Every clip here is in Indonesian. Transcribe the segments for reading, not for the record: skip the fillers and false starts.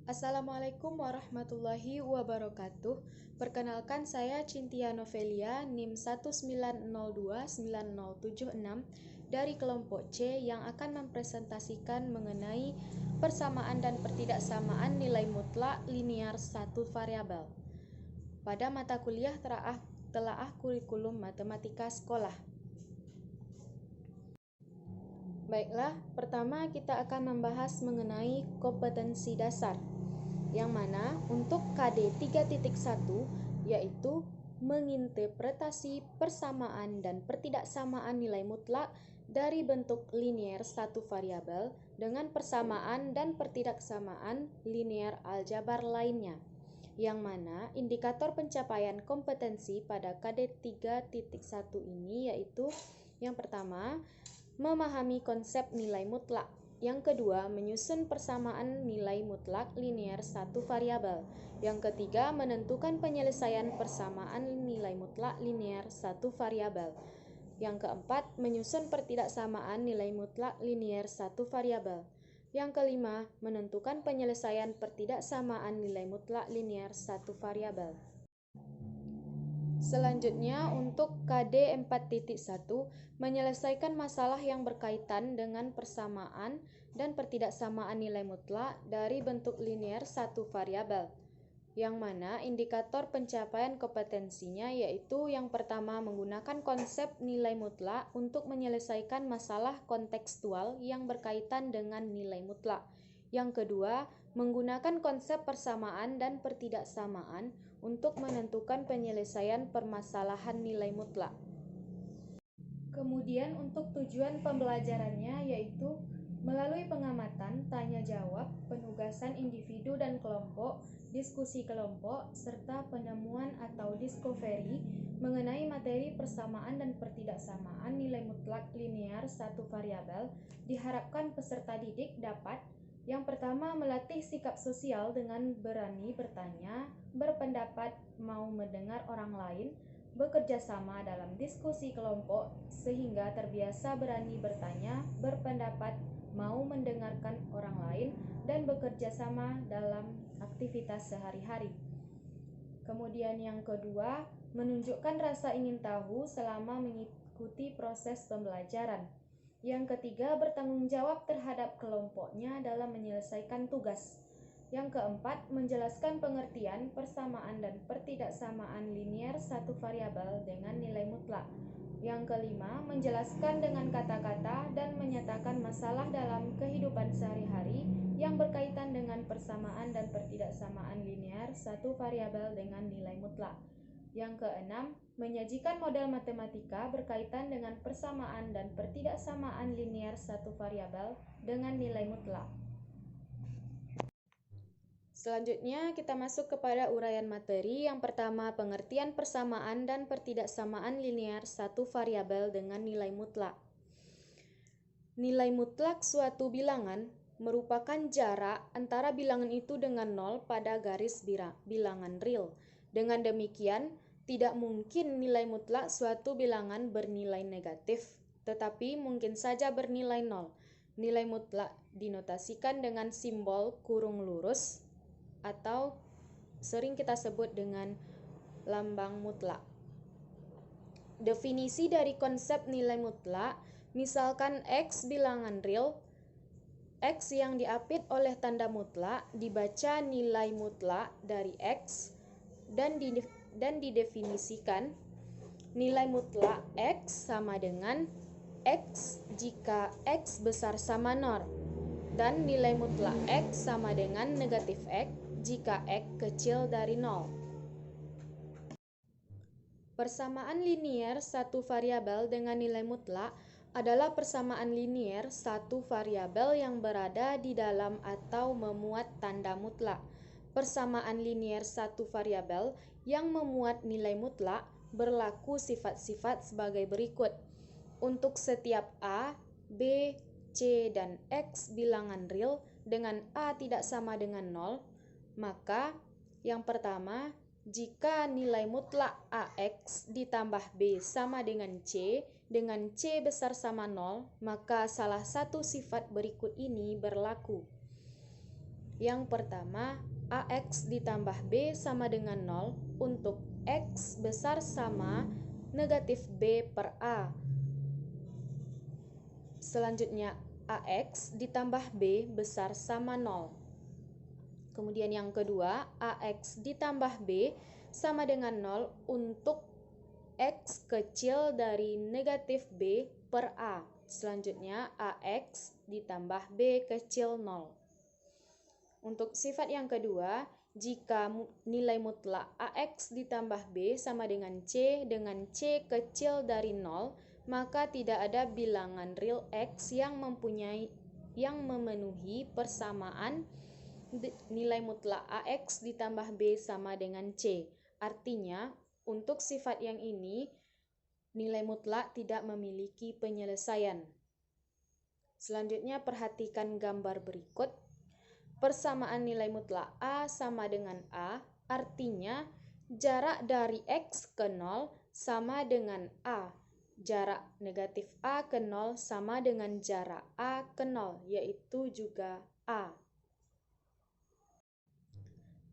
Assalamualaikum warahmatullahi wabarakatuh. Perkenalkan, saya Cintia Novelia, NIM 190290076 dari kelompok C yang akan mempresentasikan mengenai persamaan dan pertidaksamaan nilai mutlak linear satu variabel pada mata kuliah telaah kurikulum matematika sekolah. Baiklah, pertama kita akan membahas mengenai kompetensi dasar, yang mana untuk KD 3.1 yaitu menginterpretasi persamaan dan pertidaksamaan nilai mutlak dari bentuk linear satu variabel dengan persamaan dan pertidaksamaan linear aljabar lainnya, yang mana indikator pencapaian kompetensi pada KD 3.1 ini yaitu yang pertama, memahami konsep nilai mutlak. Yang kedua, menyusun persamaan nilai mutlak linear satu variabel. Yang ketiga, menentukan penyelesaian persamaan nilai mutlak linear satu variabel. Yang keempat, menyusun pertidaksamaan nilai mutlak linear satu variabel. Yang kelima, menentukan penyelesaian pertidaksamaan nilai mutlak linear satu variabel. Selanjutnya, untuk KD 4.1, menyelesaikan masalah yang berkaitan dengan persamaan dan pertidaksamaan nilai mutlak dari bentuk linear satu variabel, yang mana indikator pencapaian kompetensinya yaitu yang pertama, menggunakan konsep nilai mutlak untuk menyelesaikan masalah kontekstual yang berkaitan dengan nilai mutlak. Yang kedua, menggunakan konsep persamaan dan pertidaksamaan untuk menentukan penyelesaian permasalahan nilai mutlak. Kemudian untuk tujuan pembelajarannya yaitu melalui pengamatan, tanya jawab, penugasan individu dan kelompok, diskusi kelompok, serta penemuan atau discovery mengenai materi persamaan dan pertidaksamaan nilai mutlak linear satu variabel, diharapkan peserta didik dapat yang pertama, melatih sikap sosial dengan berani bertanya, berpendapat, mau mendengar orang lain, bekerja sama dalam diskusi kelompok, sehingga terbiasa berani bertanya, berpendapat, mau mendengarkan orang lain, dan bekerja sama dalam aktivitas sehari-hari. Kemudian yang kedua, menunjukkan rasa ingin tahu selama mengikuti proses pembelajaran. Yang ketiga, bertanggung jawab terhadap kelompoknya dalam menyelesaikan tugas. Yang keempat, menjelaskan pengertian persamaan dan pertidaksamaan linear satu variabel dengan nilai mutlak. Yang kelima, menjelaskan dengan kata-kata dan menyatakan masalah dalam kehidupan sehari-hari yang berkaitan dengan persamaan dan pertidaksamaan linear satu variabel dengan nilai mutlak. Yang keenam, menyajikan model matematika berkaitan dengan persamaan dan pertidaksamaan linear satu variabel dengan nilai mutlak. Selanjutnya kita masuk kepada uraian materi. Yang pertama, pengertian persamaan dan pertidaksamaan linear satu variabel dengan nilai mutlak. Nilai mutlak suatu bilangan merupakan jarak antara bilangan itu dengan nol pada garis bilangan real. Dengan demikian, tidak mungkin nilai mutlak suatu bilangan bernilai negatif, tetapi mungkin saja bernilai nol. Nilai mutlak dinotasikan dengan simbol kurung lurus atau sering kita sebut dengan lambang mutlak. Definisi dari konsep nilai mutlak, misalkan X bilangan real, X yang diapit oleh tanda mutlak dibaca nilai mutlak dari X dan didefinisikan nilai mutlak X sama dengan X jika X besar sama 0 dan nilai mutlak X sama dengan negatif X jika X kecil dari 0. Persamaan linear satu variabel dengan nilai mutlak adalah persamaan linear satu variabel yang berada di dalam atau memuat tanda mutlak. Persamaan linear satu variabel yang memuat nilai mutlak berlaku sifat-sifat sebagai berikut. Untuk setiap A, B, C, dan X bilangan real dengan A tidak sama dengan 0, maka yang pertama, jika nilai mutlak AX ditambah B sama dengan C besar sama 0, maka salah satu sifat berikut ini berlaku. Yang pertama, AX ditambah B sama dengan 0 untuk X besar sama negatif B per A. Selanjutnya, AX ditambah B besar sama 0. Kemudian yang kedua, AX ditambah B sama dengan 0 untuk X kecil dari negatif B per A. Selanjutnya, AX ditambah B kecil 0. Untuk sifat yang kedua, jika nilai mutlak AX ditambah B sama dengan C kecil dari 0, maka tidak ada bilangan real X yang memenuhi persamaan nilai mutlak AX ditambah B sama dengan C. Artinya, untuk sifat yang ini, nilai mutlak tidak memiliki penyelesaian. Selanjutnya, perhatikan gambar berikut. Persamaan nilai mutlak A sama dengan A, artinya jarak dari X ke 0 sama dengan A. Jarak negatif A ke 0 sama dengan jarak A ke 0, yaitu juga A.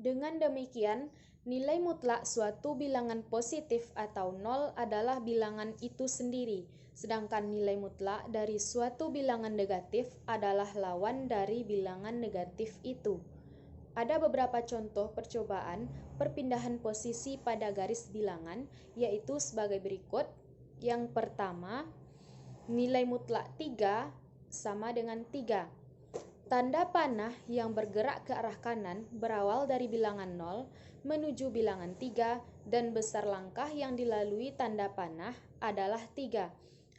Dengan demikian, nilai mutlak suatu bilangan positif atau 0 adalah bilangan itu sendiri, sedangkan nilai mutlak dari suatu bilangan negatif adalah lawan dari bilangan negatif itu. Ada beberapa contoh percobaan perpindahan posisi pada garis bilangan, yaitu sebagai berikut. Yang pertama, nilai mutlak 3 sama dengan 3. Tanda panah yang bergerak ke arah kanan berawal dari bilangan 0 menuju bilangan 3 dan besar langkah yang dilalui tanda panah adalah 3.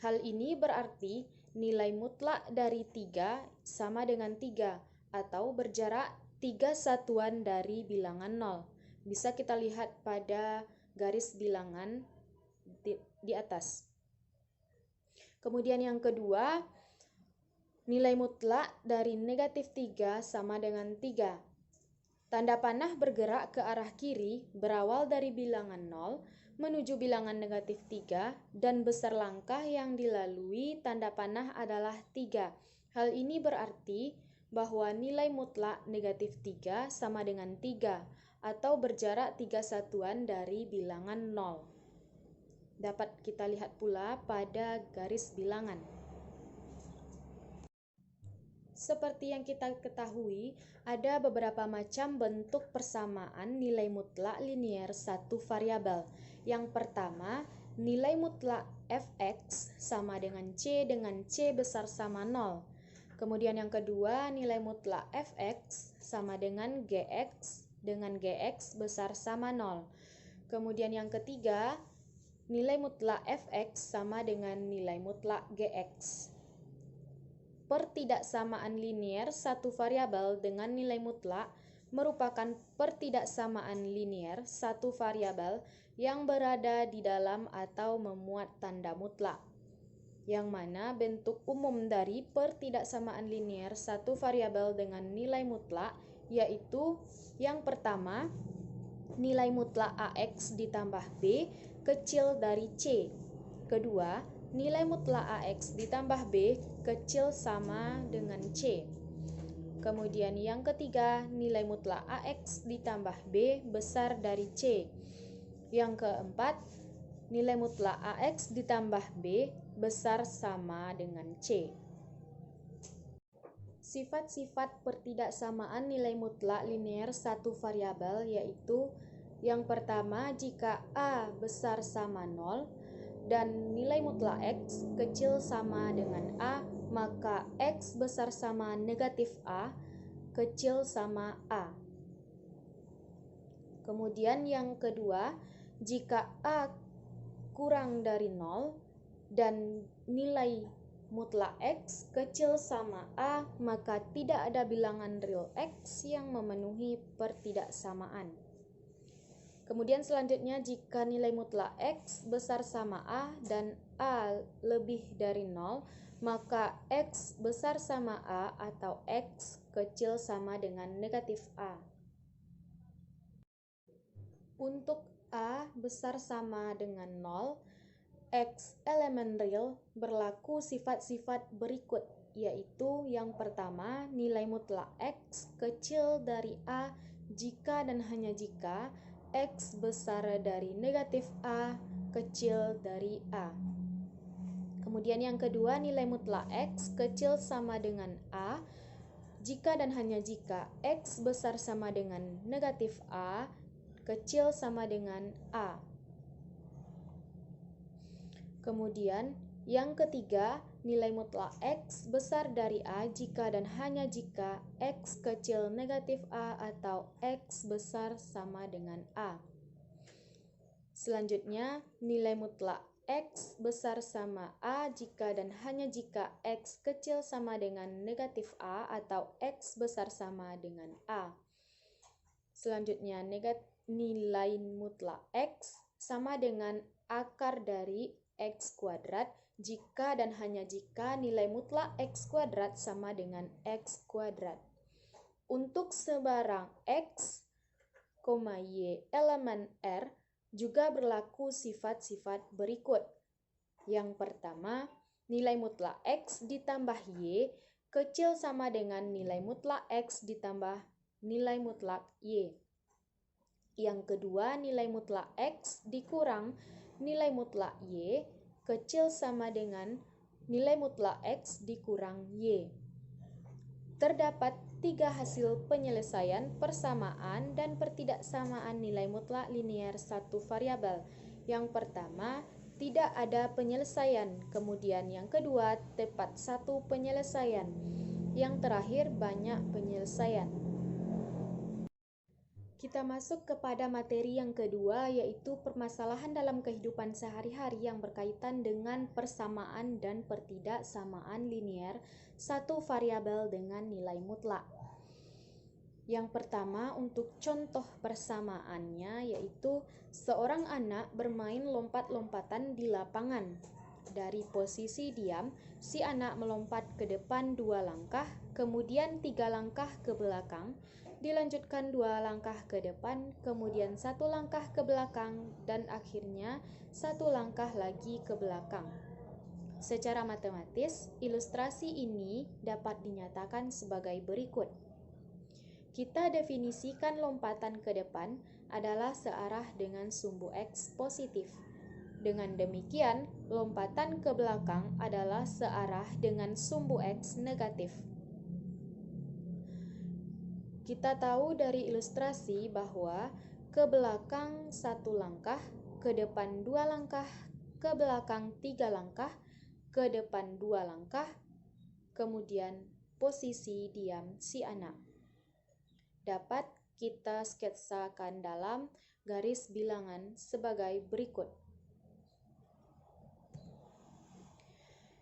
Hal ini berarti nilai mutlak dari 3 sama dengan 3 atau berjarak 3 satuan dari bilangan 0. Bisa kita lihat pada garis bilangan di atas. Kemudian yang kedua, nilai mutlak dari negatif 3 sama dengan 3. Tanda panah bergerak ke arah kiri berawal dari bilangan 0 menuju bilangan negatif 3 dan besar langkah yang dilalui tanda panah adalah 3. Hal ini berarti bahwa nilai mutlak negatif 3 sama dengan 3 atau berjarak 3 satuan dari bilangan 0. Dapat kita lihat pula pada garis bilangan. Seperti yang kita ketahui, ada beberapa macam bentuk persamaan nilai mutlak linier satu variabel. Yang pertama, nilai mutlak fx sama dengan C besar sama 0. Kemudian yang kedua, nilai mutlak fx sama dengan gx besar sama 0. Kemudian yang ketiga, nilai mutlak fx sama dengan nilai mutlak gx. Pertidaksamaan linier satu variabel dengan nilai mutlak merupakan pertidaksamaan linier satu variabel yang berada di dalam atau memuat tanda mutlak. Yang mana bentuk umum dari pertidaksamaan linier satu variabel dengan nilai mutlak yaitu yang pertama, nilai mutlak AX ditambah B kecil dari C. Kedua, nilai mutlak AX ditambah B kecil sama dengan C. Kemudian yang ketiga, nilai mutlak AX ditambah B besar dari C. Yang keempat, nilai mutlak AX ditambah B besar sama dengan C. Sifat-sifat pertidaksamaan nilai mutlak linier satu variabel yaitu yang pertama, jika A besar sama 0, dan nilai mutlak X kecil sama dengan A, maka X besar sama negatif A kecil sama A. Kemudian yang kedua, jika A kurang dari 0 dan nilai mutlak X kecil sama A, maka tidak ada bilangan real X yang memenuhi pertidaksamaan. Kemudian selanjutnya, jika nilai mutlak X besar sama A dan A lebih dari 0, maka X besar sama A atau X kecil sama dengan negatif A. Untuk A besar sama dengan 0, X elemen real berlaku sifat-sifat berikut. yaitu yang pertama, nilai mutlak X kecil dari A jika dan hanya jika X besar dari negatif A kecil dari A. Kemudian yang kedua, nilai mutlak X kecil sama dengan A jika dan hanya jika X besar sama dengan negatif A kecil sama dengan A. Kemudian yang ketiga, nilai mutlak X besar dari A jika dan hanya jika X kecil negatif A atau X besar sama dengan A. Selanjutnya, nilai mutlak X besar sama A jika dan hanya jika X kecil sama dengan negatif A atau X besar sama dengan A. Selanjutnya, nilai mutlak X sama dengan akar dari X kuadrat jika dan hanya jika nilai mutlak X kuadrat sama dengan X kuadrat. Untuk sebarang X, Y elemen R juga berlaku sifat-sifat berikut. Yang pertama, nilai mutlak X ditambah Y kecil sama dengan nilai mutlak X ditambah nilai mutlak Y. Yang kedua, nilai mutlak X dikurang nilai mutlak Y kecil sama dengan nilai mutlak X dikurang Y. Terdapat 3 hasil penyelesaian persamaan dan pertidaksamaan nilai mutlak linear satu variabel. Yang pertama, tidak ada penyelesaian. Kemudian yang kedua, tepat satu penyelesaian. Yang terakhir, banyak penyelesaian. Kita masuk kepada materi yang kedua, yaitu permasalahan dalam kehidupan sehari-hari yang berkaitan dengan persamaan dan pertidaksamaan linear satu variabel dengan nilai mutlak. Yang pertama, untuk contoh persamaannya, yaitu seorang anak bermain lompat-lompatan di lapangan. Dari posisi diam, si anak melompat ke depan 2 langkah, kemudian 3 langkah ke belakang, dilanjutkan 2 langkah ke depan, kemudian 1 langkah ke belakang, dan akhirnya 1 langkah lagi ke belakang. Secara matematis, ilustrasi ini dapat dinyatakan sebagai berikut. Kita definisikan lompatan ke depan adalah searah dengan sumbu X positif. Dengan demikian, lompatan ke belakang adalah searah dengan sumbu X negatif. Kita tahu dari ilustrasi bahwa ke belakang 1 langkah, ke depan 2 langkah, ke belakang 3 langkah, ke depan 2 langkah, kemudian posisi diam si anak. Dapat kita sketsakan dalam garis bilangan sebagai berikut.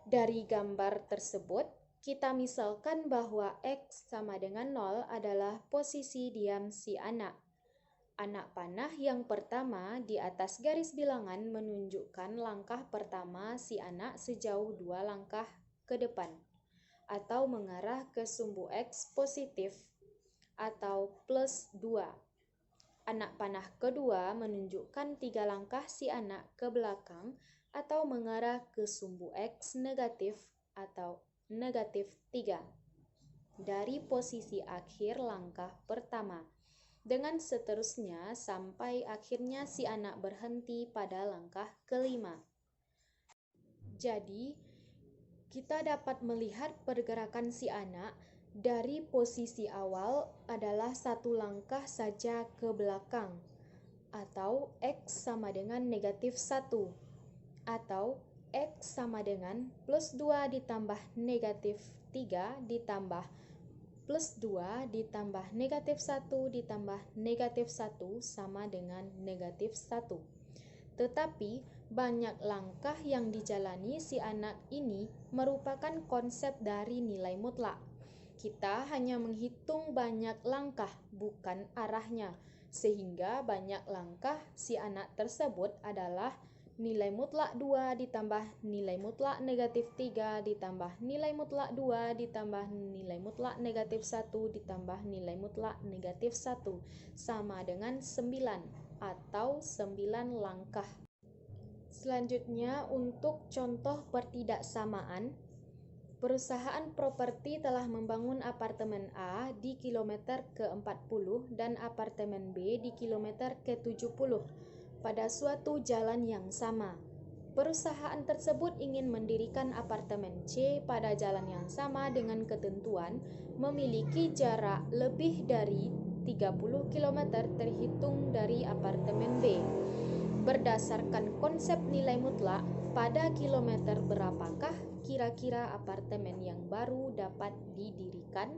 Dari gambar tersebut, kita misalkan bahwa X sama dengan 0 adalah posisi diam si anak. Anak panah yang pertama di atas garis bilangan menunjukkan langkah pertama si anak sejauh 2 langkah ke depan, atau mengarah ke sumbu X positif, atau plus 2. Anak panah kedua menunjukkan 3 langkah si anak ke belakang, atau mengarah ke sumbu X negatif, atau negatif 3 dari posisi akhir langkah pertama, dengan seterusnya sampai akhirnya si anak berhenti pada langkah kelima. Jadi, kita dapat melihat pergerakan si anak dari posisi awal adalah 1 langkah saja ke belakang, atau X sama dengan negatif 1, atau X sama dengan plus 2 ditambah negatif 3 ditambah plus 2 ditambah negatif 1 ditambah negatif 1 sama dengan negatif 1. Tetapi banyak langkah yang dijalani si anak ini merupakan konsep dari nilai mutlak. Kita hanya menghitung banyak langkah, bukan arahnya, sehingga banyak langkah si anak tersebut adalah nilai mutlak 2 ditambah nilai mutlak negatif 3 ditambah nilai mutlak 2 ditambah nilai mutlak negatif 1 ditambah nilai mutlak negatif 1 sama dengan 9 atau 9 langkah. Selanjutnya, untuk contoh pertidaksamaan, Perusahaan properti telah membangun apartemen A di kilometer ke-40 dan apartemen B di kilometer ke-70 pada suatu jalan yang sama. Perusahaan tersebut ingin mendirikan apartemen C pada jalan yang sama dengan ketentuan memiliki jarak lebih dari 30 km terhitung dari apartemen B. Berdasarkan konsep nilai mutlak, pada kilometer berapakah kira-kira apartemen yang baru dapat didirikan?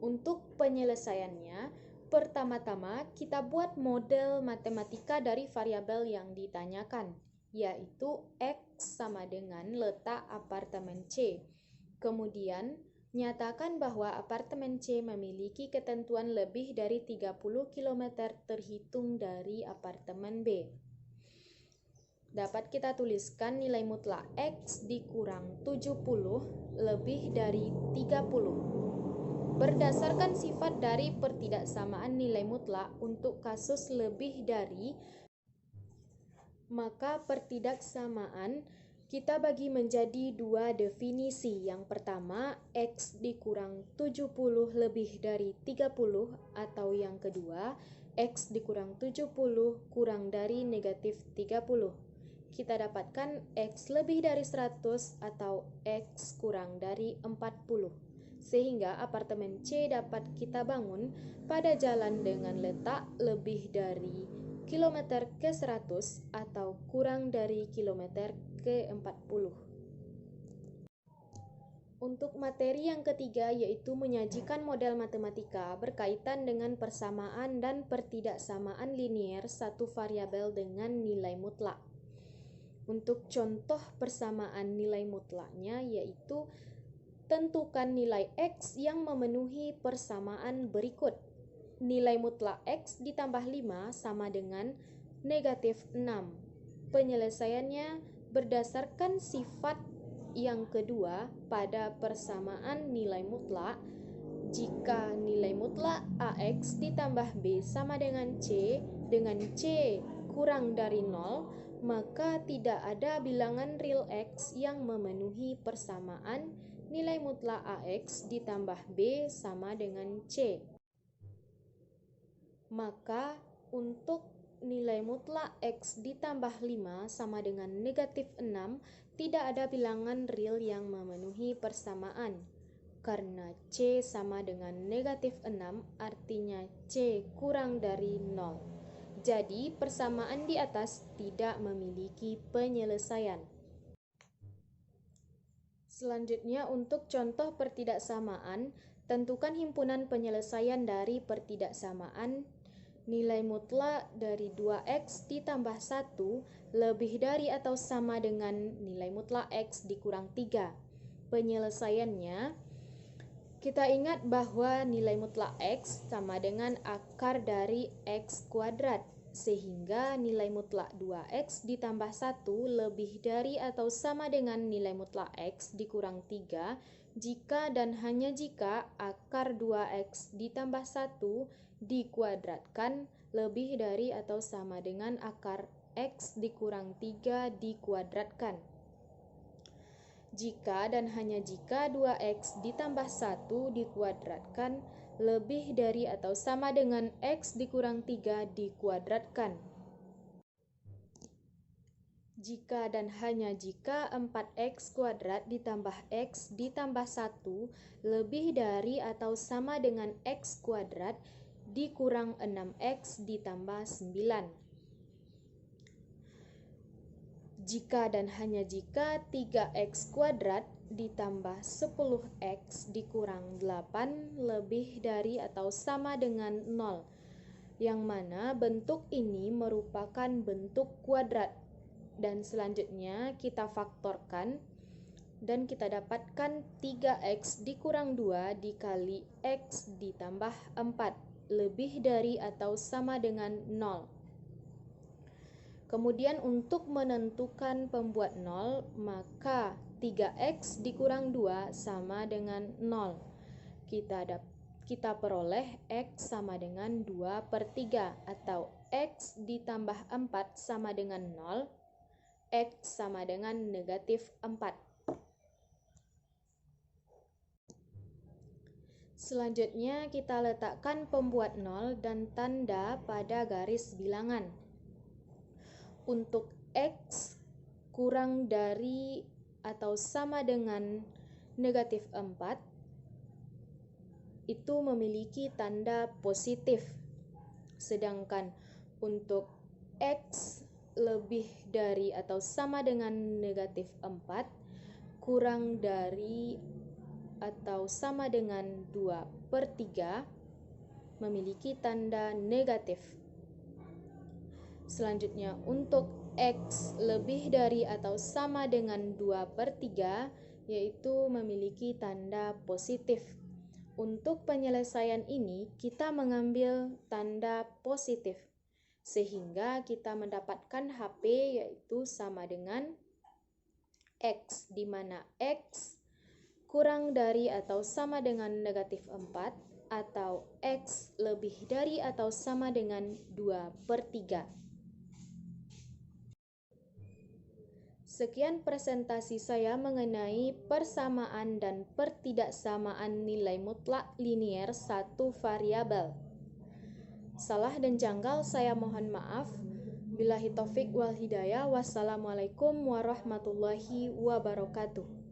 Untuk penyelesaiannya, pertama-tama kita buat model matematika dari variabel yang ditanyakan, yaitu X sama dengan letak apartemen C. Kemudian, nyatakan bahwa apartemen C memiliki ketentuan lebih dari 30 km terhitung dari apartemen B. Dapat kita tuliskan nilai mutlak X dikurang 70 lebih dari 30. Berdasarkan sifat dari pertidaksamaan nilai mutlak untuk kasus lebih dari, maka pertidaksamaan kita bagi menjadi dua definisi. Yang pertama, X dikurang 70 lebih dari 30, atau yang kedua, X dikurang 70 kurang dari negatif 30. Kita dapatkan X lebih dari 100 atau X kurang dari 40. Sehingga apartemen C dapat kita bangun pada jalan dengan letak lebih dari kilometer ke-100 atau kurang dari kilometer ke-40. Untuk materi yang ketiga yaitu menyajikan model matematika berkaitan dengan persamaan dan pertidaksamaan linier satu variabel dengan nilai mutlak. Untuk contoh persamaan nilai mutlaknya yaitu tentukan nilai X yang memenuhi persamaan berikut. Nilai mutlak X ditambah 5 sama dengan negatif 6. Penyelesaiannya berdasarkan sifat yang kedua pada persamaan nilai mutlak. Jika nilai mutlak AX ditambah B sama dengan C kurang dari 0, maka tidak ada bilangan real X yang memenuhi persamaan nilai mutlak AX ditambah B sama dengan C. Maka untuk nilai mutlak X ditambah 5 sama dengan negatif 6, tidak ada bilangan real yang memenuhi persamaan. Karena C sama dengan negatif 6, artinya C kurang dari 0. Jadi persamaan di atas tidak memiliki penyelesaian. Selanjutnya untuk contoh pertidaksamaan, tentukan himpunan penyelesaian dari pertidaksamaan nilai mutlak dari 2X ditambah 1 lebih dari atau sama dengan nilai mutlak X dikurang 3. Penyelesaiannya, kita ingat bahwa nilai mutlak X sama dengan akar dari X kuadrat, sehingga nilai mutlak 2X ditambah 1 lebih dari atau sama dengan nilai mutlak X dikurang 3 jika dan hanya jika akar 2X ditambah 1 dikuadratkan lebih dari atau sama dengan akar X dikurang 3 dikuadratkan. Jika dan hanya jika 2X ditambah 1 dikuadratkan lebih dari atau sama dengan X dikurang 3 dikuadratkan. Jika dan hanya jika 4X kuadrat ditambah X ditambah 1 lebih dari atau sama dengan X kuadrat dikurang 6X ditambah 9. Jika dan hanya jika 3X kuadrat ditambah 10X dikurang 8 lebih dari atau sama dengan 0, yang mana bentuk ini merupakan bentuk kuadrat. Dan selanjutnya kita faktorkan dan kita dapatkan 3X dikurang 2 dikali X ditambah 4 lebih dari atau sama dengan 0. Kemudian untuk menentukan pembuat 0, maka 3X dikurang 2 sama dengan 0. Kita peroleh X sama dengan 2/3 atau X ditambah 4 sama dengan 0, X sama dengan negatif 4. Selanjutnya kita letakkan pembuat nol dan tanda pada garis bilangan. Untuk X kurang dari atau sama dengan negatif 4, itu memiliki tanda positif. Sedangkan untuk X lebih dari atau sama dengan negatif 4, kurang dari atau sama dengan 2/3, memiliki tanda negatif. Selanjutnya untuk X lebih dari atau sama dengan 2/3, yaitu memiliki tanda positif. Untuk penyelesaian ini kita mengambil tanda positif, sehingga kita mendapatkan HP yaitu sama dengan X, di mana X kurang dari atau sama dengan negatif 4 atau X lebih dari atau sama dengan 2/3. Sekian presentasi saya mengenai persamaan dan pertidaksamaan nilai mutlak linier satu variabel. Salah dan janggal saya mohon maaf. Billahi taufik wal hidayah. Wassalamualaikum warahmatullahi wabarakatuh.